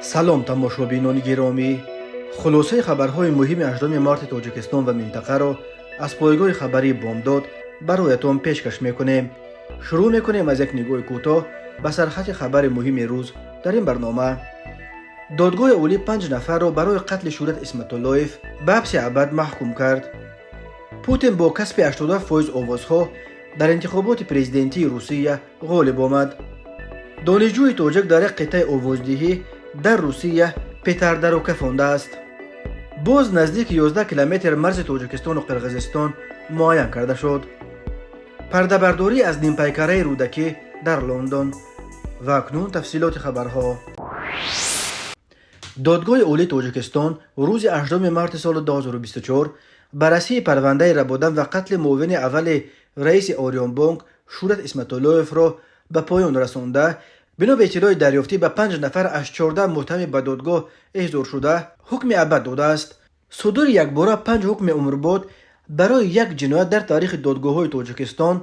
салом тамошобинони гиромӣ, хулосаи хабарҳои муҳими 8 марти тоҷикистон ва минтақаро аз пойгоҳи хабарии бомдод бароятон пешкаш мекунем. шурӯъ мекунем аз як нигоҳи кӯтоҳ ба сархати хабари муҳими рӯз дар ин барнома. додгоҳи олӣ 5 нафарро барои қатли Шӯрат Исматуллоев ба ҳабси абад маҳкум кард. путин бо касби 87% овозҳо дар интихоботи президентии Русия ғолиб омад. донишҷӯи тоҷик дар як қитъаи овоздиҳӣ дар Русия петардарока фондааст. боз наздики 11 километр марзи Тоҷикистону Қирғизистон муайян карда шуд. пардабардорӣ аз нимпайкараи рӯдакӣ дар Лондон. ва акнун тафсилоти хабарҳо. додгоҳи олии Тоҷикистон рӯзи 8 марти соли 2024 баррасии парвандаи рабодан ва қатли муовини аввали раиси Орионбонк Шӯрат Исматуллоевро ба поён расонда, бино ба иттилои дарёфтӣ ба 5 нафар аз 14 муттаҳами ба додгоҳ эҳзор шуда ҳукми абад додааст. судури якбора 5 ҳукми умрбод барои як ҷиноят дар таърихи додгоҳҳои Тоҷикистон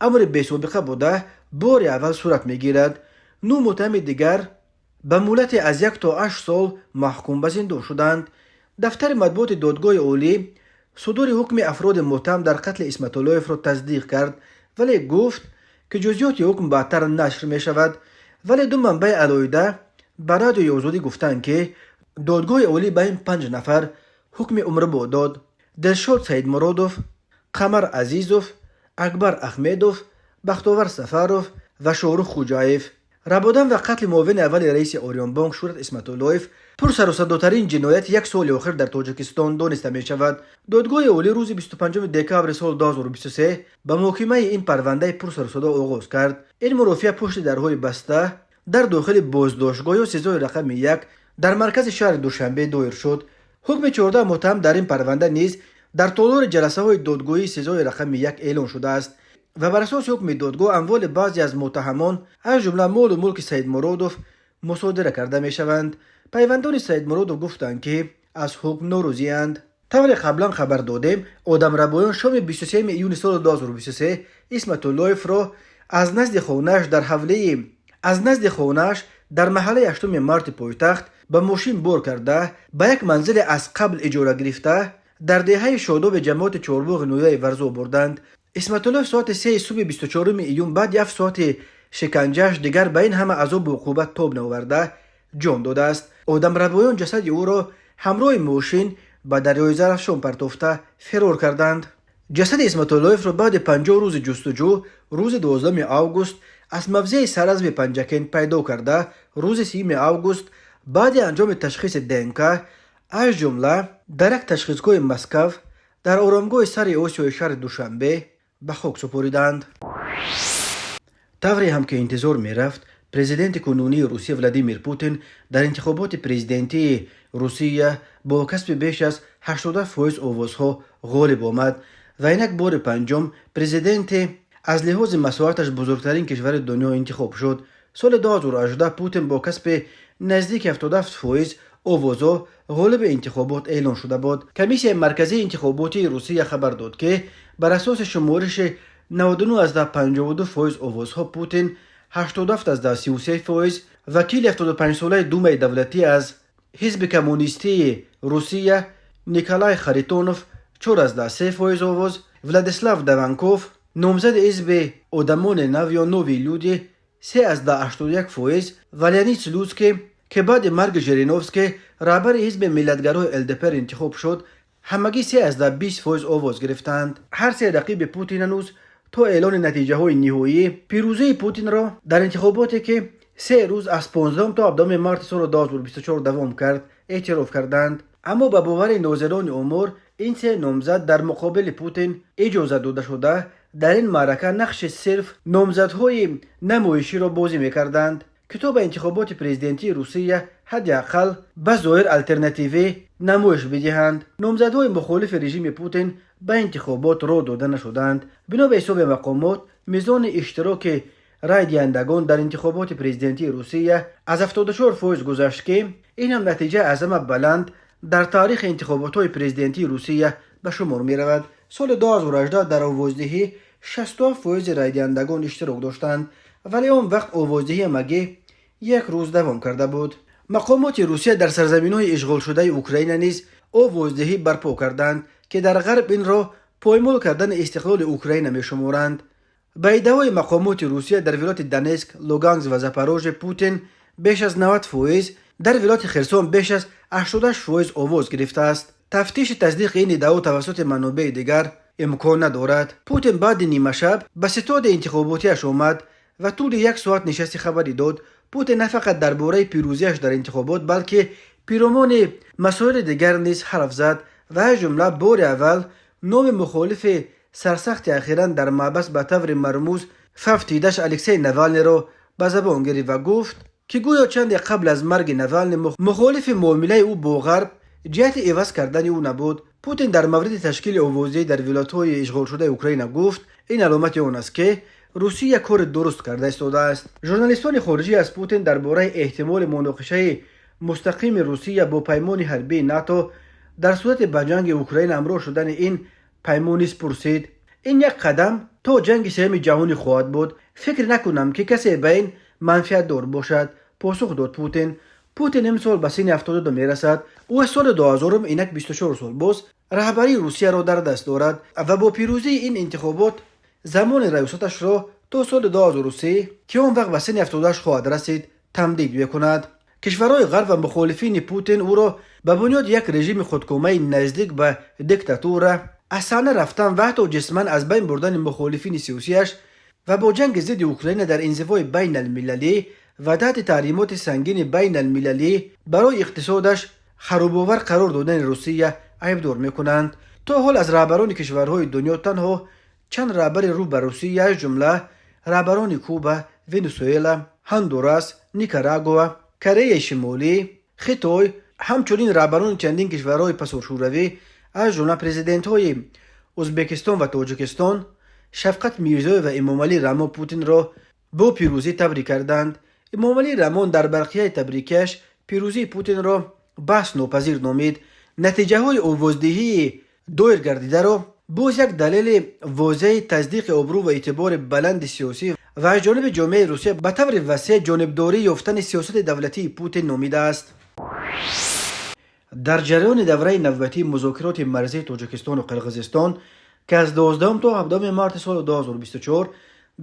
амри бесобиқа буда бори аввал сурат мегирад. 9 муттаҳами дигар ба муддати аз 1 то 8 сол маҳкум ба зиндон шуданд. дафтари матбуоти додгоҳи олӣ судури ҳукми афроди муттаҳам дар қатли Исматуллоевро тасдиқ кард, вале гуфт ки ҷузъиёти ҳукм баъдтар нашр мешавад. вале ду манбаи алоҳида ба радиои озодӣ гуфтанд ки додгоҳи олӣ ба ин 5 нафар ҳукми умрбод дод. дилшод Саидмуродов, қамар Азизов, Акбар Ахмедов, Бахтовар Сафаров ва Шорух Хуҷаев. рабодан ва қатли муовини аввали раиси Орионбонк Шӯрат Исматуллоев пурсарусаддотарин ҷинояти як соли охир дар Тоҷикистон дониста мешавад. додгоҳи олӣ рӯзи 25 декабри соли 2023 ба муҳокимаи ин парвандаи пурсарусадо оғоз кард. ин мурофиа пушти дарҳои баста дар дохили боздоштгоҳ ё сезои рақами 1 дар маркази шаҳри Душанбе доир шуд. ҳукми 14 муттаҳам дар ин парванда низ дар толори ҷаласаҳои додгоҳии сезои рақами 1 эълон шудааст ва бар асоси ҳукми додгоҳ амволи баъзе аз муттаҳамон аз ҷумла молу мулки Саидмуродов мусодира карда мешаванд. пайвандони Саидмуродов гуфтанд ки аз ҳукм норӯзиянд. тавре қаблан хабар додем, одамрабоён шоми 23 июни соли 2023 Исматуллоевро аз назди хонааш дар маҳаллаи 8 марти пойтахт ба мошин бор карда ба як манзиле аз қабл иҷора гирифта дар деҳаи шодоби ҷамоати чорбоғи ноҳияи Варзо бурданд. Исматуллоев соати 3 субҳи 24 июн баъди 7 соати шиканҷааш дигар ба ин ҳама азобу уқубат тоб наоварда ҷон додааст. одамрабоён ҷасади ӯро ҳамроҳи мошин ба дарёи Зарафшон партофта ферор карданд. ҷасади Исматуллоевро баъди 50 рӯзи ҷустуҷӯ рӯзи 12 август аз мавзеи Саразми Панҷакен пайдо карда, рӯзи 3 август баъди анҷоми ташхиси ДНК аз ҷумла дар як ташхисгоҳи Москав дар оромгоҳи сари Осиёи шаҳри Душанбе ба хок супориданд. тавре ҳам ки интизор мерафт, президенти кунунии Русия Владимир Путин дар интихоботи президентии Русия бо касби беш аз 80% овозҳо ғолиб омад ва инак бори панҷум президенте аз лиҳози масоаташ бузургтарин кишвари дунё интихоб шуд. соли 2018 Путин бо касби наздики 77% овозҳо ғолиби интихобот эълон шуда буд. комиссияи марказии интихоботии Русия хабар дод ки бар асоси шумориши 99.52% овозҳо Путин 87.33%, вакили 75-солаи Думаи давлатӣ аз ҳизби коммунистии Русия Николай Харитонов 4.3% овоз, Владислав Даванков номзади ҳизби Одамони нав ё Нови люди 3.81%, ва Леонид Слуцкий ки баъди марги Жириновский раҳбари ҳизби миллатгароҳи ЛДПР интихоб шуд, ҳамагӣ 3.20% овоз гирифтанд. ҳар се рақиби Путин ҳанӯз то эълони натиҷаҳои ниҳоӣ пирӯзии Путинро дар интихоботе ки 3 рӯз аз 15 то 17 марти соли 2024 давом кард эътироф карданд. аммо ба бовари нозирони умур ин се номзад дар муқобили Путин иҷозат дода шуда дар ин маърака нақши сирф номзадҳои намоиширо бозӣ мекарданд. китоби интихоботи президентии Русия ҳадди ақал ба зоҳир алтернативӣ намоиш бидиҳанд. номзадҳои мухолифи режими Путин ба интихобот роҳ дода нашуданд. бино ба ҳисоби мақомот мизони иштироки райдиҳандагон дар интихоботи президентии Русия аз 74% гузашт ки ин ҳам натиҷаи аз ҳама баланд дар таърихи интихоботҳои президентии Русия ба шумор меравад. соли 2018 дар овоздиҳӣ 67% райдиҳандагон иштирок доштанд, вале он вақт овоздиҳи ҳамагӣ як рӯз давом карда буд. مقامات روسیه در سرزمین‌های اشغال شده اوکراین نیز آوازدهی برپا کردند که در غرب این را پایمال کردن استقلال اوکراین می‌شمارند. به ادعای مقامات روسیه در ولایت دنسک، لوگانسک و زاپاروژه پوتین بیش از 90%، در ولایت خرسون بیش از 88% آواز گرفته است. تفتیش تصدیق این ادعا توسط منابع دیگر امکان ندارد. پوتین بعد نیمه شب به ستاد انتخاباتیش آمد و طول 1 ساعت نشستی خبری داد. پوتین نه فقط درباره پیروزیش در انتخابات بلکه پیرامون مسائل دیگر نیز حرف زد و از جمله بار اول نام مخالف سرسخت اخیراً در محبس به طور مرموز ففتیدش الکسی نوالنی را به زبان گرفت و گفت که گویا چند قبل از مرگ نوالنی مخالف معامله او با غرب جهت عوض کردن او نبود. پوتین در مورد تشکیل آوازی در ولایت‌های اشغال شده اوکراین گفت این علامت آن است که روسیه یک کار درست کرده ایستاده است. ژورنالیستان خارجی از پوتین درباره احتمال مناقشه مستقیم روسیه با پیمان حربی ناتو در صورت به جنگ اوکراین همراه شدن این پیمان نیز پرسید. این یک قدم تا جنگ سوم جهانی خواهد بود. فکر نکنم که کسی بین منفعت دار باشد، پاسخ داد پوتین. پوتین امسال به سن 72 میرسد. او سال 2000 اینک 24 سال باز رهبری روسیه را در دست دارد و با پیروزی این انتخابات زمان ریاستش را تا سال 2003 که اون وقت به سن 78 خواهد رسید تمدید میکند. کشورهای غرب و مخالفین پوتین او را به بنیاد یک رژیم خودکامه نزدیک به دیکتاتور از صحنه رفتن و حتی جسما از بین بردن مخالفین سیاسیش و با جنگ ضد اوکراین در انزوای بین المللی و تحت تحریمات سنگین بین المللی برای اقتصادش خراب‌آور قرار دادن روسیه عیب‌دار میکنند. تا حال از رهبران کشورهای دنیا تنها چند رهبر رو به روسیه از جمله رهبران کوبا، ونزوئلا، هندوراس، نیکاراگوآ، کره شمالی، خیتای، همچنین رهبران چندین کشورهای پس‌الشوروی از جمله پرزیدنت‌های ازبکستان و تاجیکستان شفقت میرزایی و امامعلی رحمان پوتین را با پیروزی تبریک کردند. امامعلی رحمان در برخیه تبریکش پیروزی پوتین را بحث ناپذیر نامید. نتیجه های آوازدهی دایر گردیده را باز یک دلیل واضح تصدیق ابرو و اعتبار بلند سیاسی و از جانب جامعه روسیه به طور وسیع جانبداری یافتن سیاست دولتی پوتین نامیده است. در جریان دوره نوبتی مذاکرات مرزی تاجیکستان و قرقیزستان که از 12 تا 17 مارس سال 2024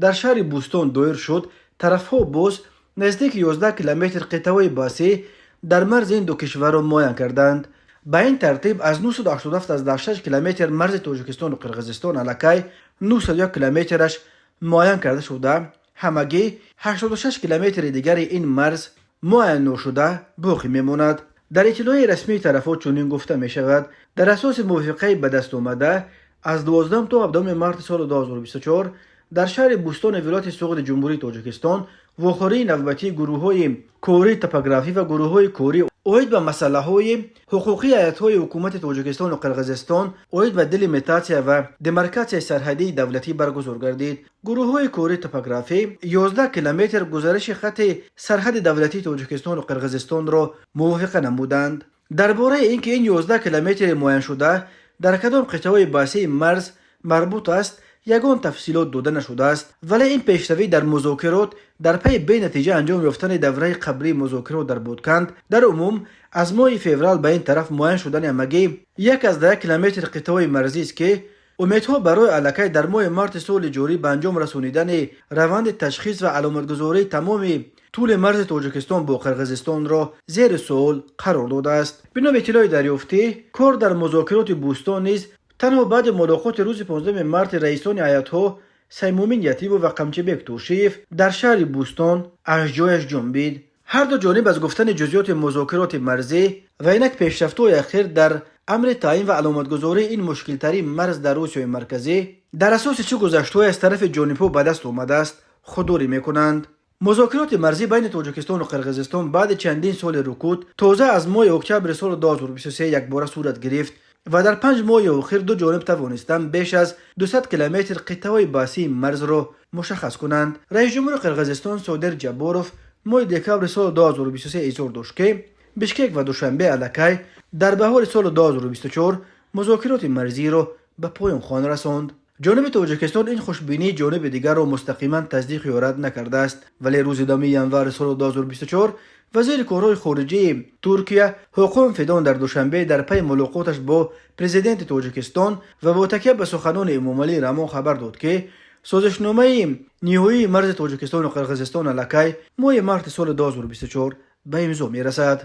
در شهر بوستون دایر شد، طرفها باز نزدیک 11 کیلومتر قطعه باسی در مرز این دو کشور را معاین کردند. به این ترتیب از 987 از 16 کیلومتر مرز تاجیکستان و قرقیزستان علاقه 901 کیلومترش معاین کرده شده. همگی 86 کیلومتر دیگر این مرز معاین نشده باقی میماند. در اطلاع رسمی طرفها چنین گفته می شود در اساس موافقه به دست آمده از 12 تا 17 مارس سال 2024 در شهر بوستون ولایت سوغد جمهوری تاجیکستان واخوری نوبتی گروه‌های کوری توپوگرافی و گروه‌های کوری اوید به مسائل حقوقی ایالت‌های حکومت تاجیکستان و قرقیزستان اوید به دلیمیتاسیا و دمارکاسیای سرحدی دولتی برگزار گردید. گروه‌های کوری توپوگرافی 11 کیلومتر گزارش خط سرحد دولتی تاجیکستان و قرقیزستان را موافقه نمودند. درباره اینکه این 11 کیلومتر معین شده در کدام قطعه باسی مرز مربوط است یگان تفصیلات داده نشده است، ولی این پیشروی در مذاکرات در پی به نتیجه انجام یافتن دوره قبلی مذاکرات در بودکند در عموم از ماه فوریه به این طرف معین شدن همگی 1 کیلومتر قطعه مرزی است که امیدها برای علاقه در ماه مارس سال جاری به انجام رسانیدن روند تشخیص و علامتگذاری تمام طول مرز تاجیکستان با قرقیزستان را زیر سوال قرار داده است. بنا به اطلاع دریافتی کار در مذاکرات بوستون نیز تنها بعد ملاقات روز 15 مارس رئیسان ایالت‌ها سیمومین یتیبو و قمچبک توشیف در شهر بوستون از جایش جنبید. هر دو جانب از گفتن جزئیات مذاکرات مرزی و اینک پیشرفت‌های اخیر در امر تعیین و علامتگذاری این مشکل‌ترین مرز در روسیه مرکزی در اساس چه گذشته‌ای از طرف جانب‌ها به دست آمده است خودداری می‌کنند. مذاکرات مرزی بین تاجیکستان و قرقیزستان بعد چندین سال رکود تازه از ماه اکتبر سال 2023 یک بار صورت گرفت و در 5 ماه اخیر دو جانب توانستند بیش از 200 کیلومتر قطعه باسی مرز را مشخص کنند. رئیس جمهور قرقیزستان صادر جاباروف ماه دکمبر سال 2023 اظهار داشت که بشکک و دوشنبه علاقه در بهار سال 2024 مذاکرات مرزی را به پایان خواند رساند. جانب تاجیکستان این خوشبینی جانب دیگر را مستقیما تصدیق یا رد نکرده است، ولی روز 10 ینور سال 2024 وزیر کارهای خارجه ترکیه حاکم فیدان در دوشنبه در پی ملاقاتش با پرزیدنت تاجیکستان و با تکیه به سخنان امامعلی رحمان خبر داد که سازشنامه نهایی مرز تاجیکستان و قرقیزستان الکی ماه مارت سال 2024 به امضا میرسد.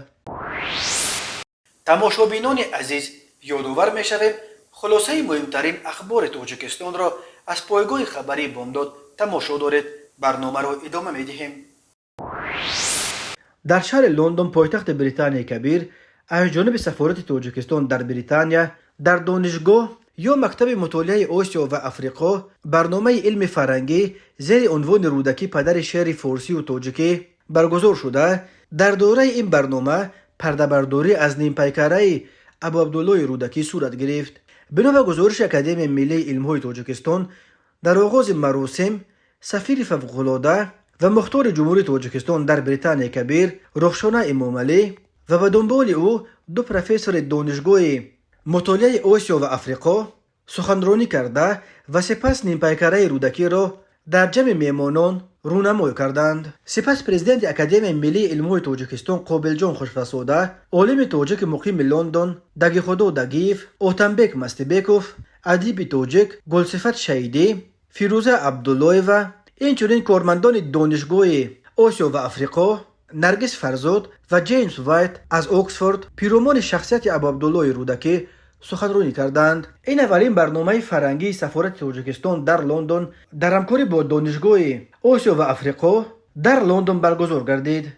تماشابینان عزیز، یادآور میشویم خلاصه مهمترین اخبار تاجیکستان را از پایگاه خبری بامداد تماشا دارید. برنامه را ادامه میدهیم. در شهر لندن پایتخت بریتانیای کبیر از جانب سفارت تاجیکستان در بریتانیا در دانشگاه یا مکتب مطالعه آسیا و افریقا برنامه علم فرنگی زیر عنوان رودکی پدر شعر فارسی و تاجیکی برگزار شده. در دوره این برنامه پرده‌برداری از نیم پیکره ابو عبدالله رودکی صورت گرفت. بنا به گزارش اکادمی ملی علم‌های تاجیکستان، در آغاز مراسم سفیر فوق‌العاده و مختار جمهوری تاجیکستان در بریتانیای کبیر رخشانه امامعلی و به دنبال او دو پروفسور دانشگاه مطالعه آسیا و افریقا سخنرانی کرده و سپس نیم پیکره رودکی را در جمع میهمانان رونمایی کردند. سپس پرزیدنت اکادمی ملی علم‌های تاجیکستان قابلجان خوشفزاده، عالم تاجیک مقیم لندن دگیخدا دگیف، اوتنبک مستیبکوف، ادیب تاجیک گلصفت شهیدی، فیروزه عبدالله و اینچنین کارمندان دانشگاه آسیا و افریقا نرگس فرزاد و جیمز وایت از اکسفورد پیروان شخصیت ابو عبدالله رودکی سخنرانی کردند. این اولین برنامه فرنگی سفارت تاجیکستان در لندن در همکاری با دانشگاه آسیا و افریقا در لندن برگزار گردید.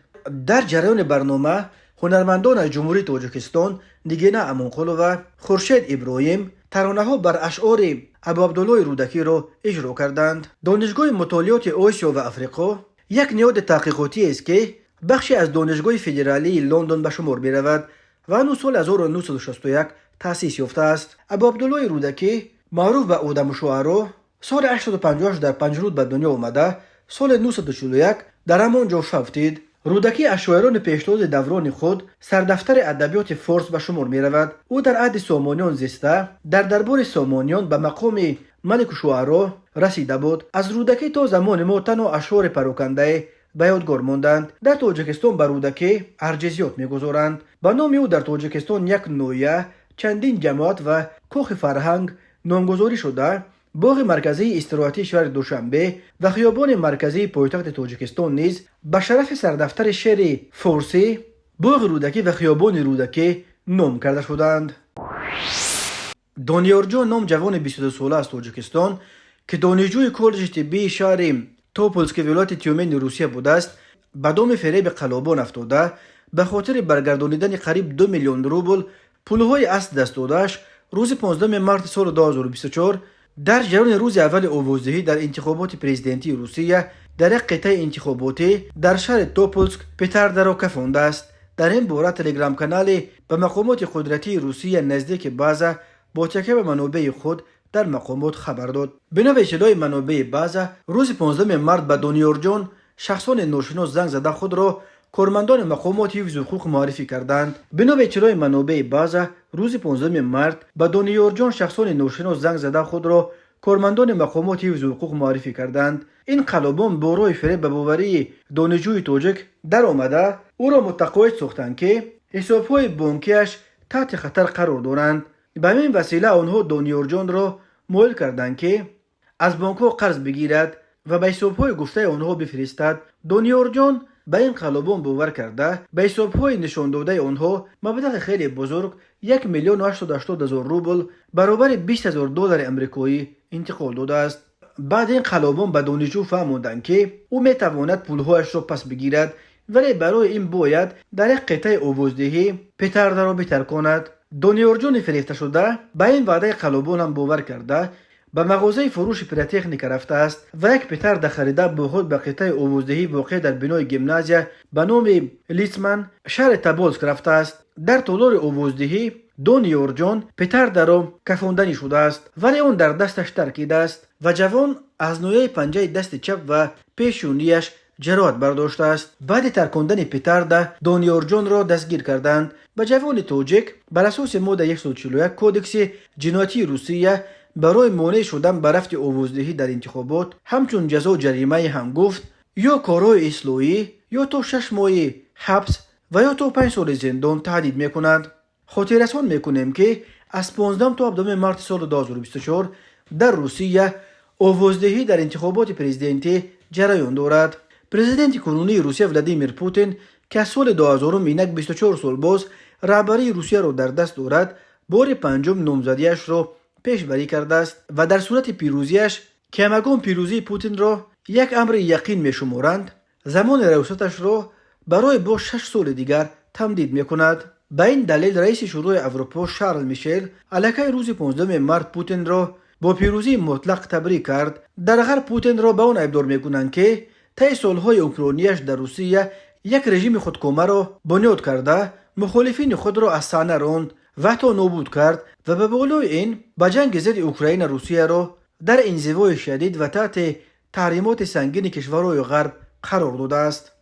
در جریان برنامه هنرمندان از جمهوری تاجیکستان نگینه امانقلو و خورشید ابراهیم ترانه‌ها بر اشعار ابو عبدالله رودکی را اجرا کردند. دانشگاه مطالعات آسیا و افریقا یک نهاد تحقیقاتی است که بخشی از دانشگاه فدرالی لندن به شمار می‌رود و آن سال 1961 تأسیس یافته است. ابو عبدالله رودکی معروف به آدم شعرا سال 858 در پنجرود به دنیا آمده. سال 941 در همانجا شفتید. رودکی از شاعران پیشتاز دوران خود سردفتر ادبیات فارس به شمار می رود. او در عهد سامانیان زیسته در دربار سامانیان به مقام ملک شعرا رسیده بود. از رودکی تا زمان ما تنها اشعار پراکنده به یادگار ماندند. در تاجیکستان به رودکی ارجزیات می‌گذارند. به نام او در تاجیکستان یک نویه، چندین جماعت و کاخ فرهنگ نامگذاری شده. باغ مرکزی استراحتی شهر دوشنبه و خیابان مرکزی پایتخت تاجیکستان نیز به شرف سردفتر شعر فارسی باغ رودکی و خیابان رودکی نام کرده شدند. دانیار جان نام جوان 22 ساله از تاجیکستان که دانشجوی کالج طبی شهر توپولسک ولایت تیومن روسیه بوده است، به دام فریب قلابان افتاده به خاطر برگردانیدن قریب 2 میلیون روبل پولهای اصل دست داده‌اش روز 15 مارت سال 2024 در جریان روز اول آوازدهی در انتخابات پرزیدنتی روسیه در یک قطعه انتخاباتی در شهر توپولسک پترد را کفانده است. در این باره تلگرام کانال به مقامات قدرتی روسیه نزدیک بازا با تکیه به منابع خود در مقامات خبر داد. بنا به اطلاع منابع بازا روز 15 مارت به دانیار جان شخصان ناشناس زنگ زده خود را کارمندان مقامات حفظ حقوق معرفی کردند. بنا به اطلاع منابع بازا روز 15 مارت به دانیار جان شخصان ناشناس زنگ زده خود را کارمندان مقامات حفظ حقوق معرفی کردند. این قلابان با راه فریب به باوری دانشجوی تاجیک در آمده او را متقاعد ساختند که حساب‌های بانکیش تحت خطر قرار دارند. به این وسیله آنها دانیار جان را مایل کردند که از بانک‌ها قرض بگیرد و به حساب‌های گفته آنها بفرستد. دانیار جان به این قلابان باور کرده به حساب‌های نشان داده آنها مبلغ خیلی بزرگ 1,880,000 روبل برابر $20,000 امریکایی انتقال داده است. بعد این قلابان به دانشجو فهماندند که او میتواند پولهایش را پس بگیرد، ولی برای این باید در یک قطعه آوازدهی پترد را بترکاند. دانیار جان فریفته شده به این وعده قلابان هم باور کرده به مغازه فروش پیراتکنیک رفته است و یک پترد خریده با خود به قطعه آوازدهی واقع در بنای گیمنازیا به نام لیسمن شهر توپولسک رفته است. در تالار آوازدهی دانیار جان پترد را کفاندنی شده است، ولی آن در دستش ترکیده است و جوان از نویه پنجه دست چپ و پیشونیش جراحت برداشته است. بعد ترکاندن پترد دانیار جان را دستگیر کردند. به جوان تاجیک بر اساس ماده 141 کودکس جنایتی روسیه برای مانع شدن به رفع آوازدهی در انتخابات همچون جزا جریمه هنگفت یا کارهای اصلاحی یا تا 6 ماه حبس و یا تا 5 سال زندان تهدید میکنند. خاطررسان میکنیم که از 15 تا 17 مارس سال 2024 در روسیه آوازدهی در انتخابات پرزیدنتی جریان دارد. پرزیدنت کنونی روسیه ولادیمیر پوتین که سال 2000 اینک 24 سال باز رهبری روسیه را در دست دارد، بار پنجم نامزدیش را پیشبری کرده است و در صورت پیروزیش که همگان پیروزی پوتین را یک امر یقین می شمارند، زمان ریاستش را برای با 6 سال دیگر تمدید می کند. به این دلیل رئیس شورای اروپا شارل میشل علیه روز 15 مارس پوتین را با پیروزی مطلق تبریک کرد. در غرب پوتین را به آن ابدار می کنند که طی سالهای اوکراینیش در روسیه یک رژیم خودکامه را بنیاد کرده، مخالفین خود را از صحنه راند و تا نابود کرد و به بالای این به جنگ ضد اوکراین روسیه را در انزوای شدید و تحت تحریمات سنگین کشورهای غرب قرار داده است.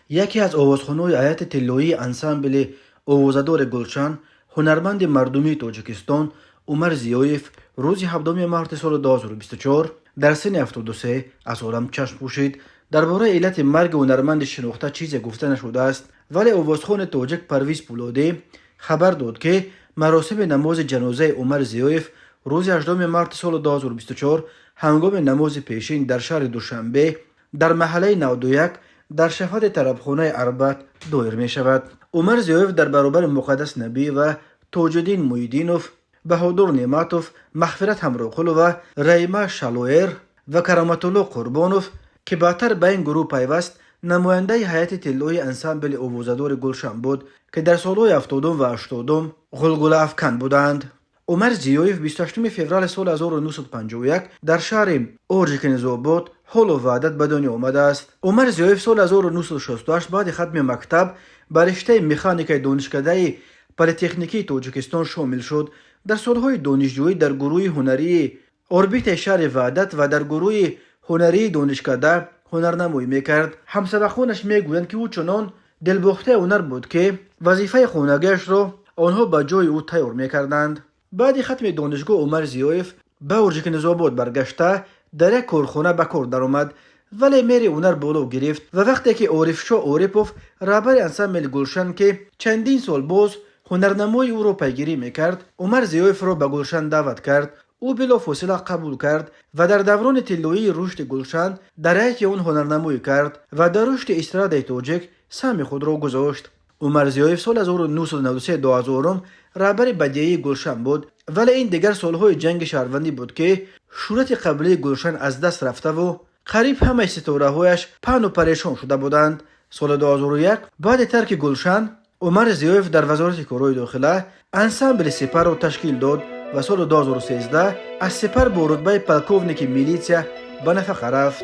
یکی از آوازخوان‌های هیئت طلایی انسامبل آوازدار گلشن، هنرمند مردمی تاجیکستان عمر زیایف روز 17 مارس سال 2024 در سن 73 از عالم چشم پوشید. درباره علت مرگ هنرمند شناخته چیزی گفته نشده است، ولی آوازخوان تاجیک پرویز پولادی خبر داد که مراسم نماز جنازه عمر زیایف روز 18 مارس سال 2024 هنگام نماز پیشین در شهر دوشنبه در محله 91 در شفاعت طربخانه اربد دایر می شود. عمر زیایف در برابر مقدس نبی و تاج الدین محیدینوف، بهادر نعمتوف، مغفرت همراقلو و ریمه شالویر و کرامت الله قربانوف که بعدتر به این گروه پیوست نماینده هیئت طلایی انسامبل آوازدار گلشن بود که در سالهای 70 و 80 غلغله افکن بودند. عمر زیایف 28 فوریه سال 1951 در شهر اورژیکنیزآباد حال و وحدت به دنیا آمده است. عمر زیایف سال 1968 بعد ختم مکتب به رشته مکانیک دانشکده پلی‌تکنیکی تاجیکستان شامل شد. در سالهای دانشجویی در گروه هنری اوربیت شهر وحدت و در گروه هنری دانشکده هنرنمایی میکرد. همسبقانش میگویند که او چنان دلباخته هنر بود که وظیفه خانگیش را آنها به جای او تیار میکردند. بعد ختم دانشگاه عمر زیایف به اورژیکنیزآباد برگشته در یک کارخانه به کار درآمد، ولی میری هنر بالا گرفت و وقتی که عارف شاه عارفوف رهبر انسامبل گلشن که چندین سال باز هنرنمای او را پیگیری میکرد، عمر زیایف را به گلشن دعوت کرد. او بلافاصله قبول کرد و در دوران طلایی رشد گلشن در حیاط آن هنرنمایی کرد و در رشد استراد تاجیک سهم خود را گذاشت. عمر زیایف سال 1993 تا 2000 رهبر بدیهی گلشن بود، ولی این دیگر سالهای جنگ شهروندی بود که شهرت قبلی گلشن از دست رفته و قریب همه ستاره‌هایش پهن و پریشان شده بودند. سال 2001 بعد ترک گلشن عمر زیایف در وزارت کارهای داخله انسامبل سپر را تشکیل داد و سال 2013 از سپر با رتبه پلکوونیک میلیتسیا به نفقه رفت.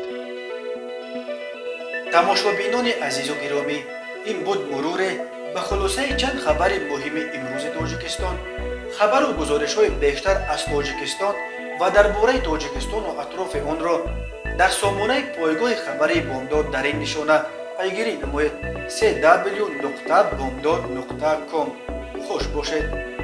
تماشابینان عزیز و گرامی، این بود مرور به خلاصه چند خبر مهم امروز تاجیکستان. خبر و گزارش‌های بیشتر از تاجیکستان و درباره تاجیکستان و اطراف آن را در سامانه پایگاه خبری بامداد در این نشانه پیگیری نمایید: www.bamdad.com. خوش باشید.